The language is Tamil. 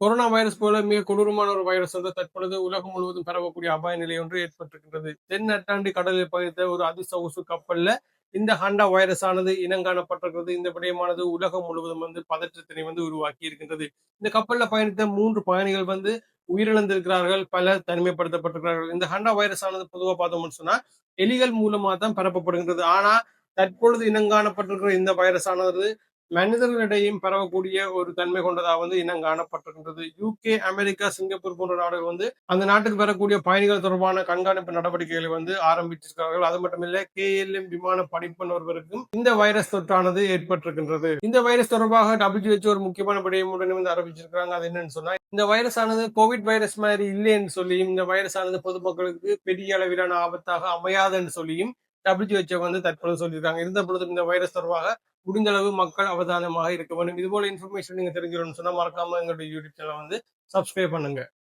கொரோனா வைரஸ் போல மிக கொடூரமான ஒரு வைரஸ் வந்து தற்பொழுது உலகம் முழுவதும் பரவக்கூடிய அபாய நிலை ஒன்று ஏற்பட்டிருக்கின்றது. தென் அட்லாண்டிக் கடலில் பயணித்த ஒரு அதிசொகுசு கப்பல்ல இந்த ஹண்டா வைரஸ் ஆனது இனங்காணப்பட்டிருக்கிறது. இந்த விடயமானது உலகம் முழுவதும் வந்து பதற்றத்தினை வந்து உருவாக்கி இருக்கின்றது. இந்த கப்பல்ல பயணித்த 3 பயணிகள் வந்து உயிரிழந்திருக்கிறார்கள். பலர் தனிமைப்படுத்தப்பட்டிருக்கிறார்கள். இந்த ஹண்டா வைரஸ் ஆனது பொதுவா பார்த்தோம்னு சொன்னா எலிகள் மூலமா தான் பரப்பப்படுகின்றது. ஆனா தற்பொழுது இனங்காணப்பட்டிருக்கிற இந்த வைரஸ் ஆனது மனிதர்களிடையும் பரவக்கூடிய ஒரு தன்மை கொண்டதாக வந்து இனம் காணப்பட்டிருக்கின்றது. யூகே, அமெரிக்கா, சிங்கப்பூர் போன்ற நாடுகள் வந்து அந்த நாட்டுக்கு வரக்கூடிய பயணிகள் தொடர்பான கண்காணிப்பு நடவடிக்கைகளை வந்து ஆரம்பிச்சிருக்கிறார்கள். அது மட்டுமில்ல, KLM விமான பணிப்பெண் ஒருவருக்கும் இந்த வைரஸ் தொற்றானது ஏற்பட்டிருக்கின்றது. இந்த வைரஸ் தொடர்பாக WHO ஒரு முக்கியமான விடயம் உடனே வந்து அறிவிச்சிருக்காங்க. அது என்னன்னு சொன்னா, இந்த வைரஸ் ஆனது கோவிட் வைரஸ் மாதிரி இல்லைன்னு சொல்லியும், இந்த வைரஸ் ஆனது பொதுமக்களுக்கு பெரிய அளவிலான ஆபத்தாக அமையாதுன்னு சொல்லியும் WHO வந்து தற்பொழுது சொல்லியிருக்காங்க. இருந்த பொழுதும் இந்த வைரஸ் தொடர்பாக முடிந்த அளவு மக்கள் அவதானமாக இருக்க வேண்டும். இது போல இன்ஃபர்மேஷன் நீங்க தெரிஞ்சுக்கணும்னு சொன்னா மறக்காம எங்களுடைய யூடியூப் சேனலை வந்து சப்ஸ்கிரைப் பண்ணுங்க.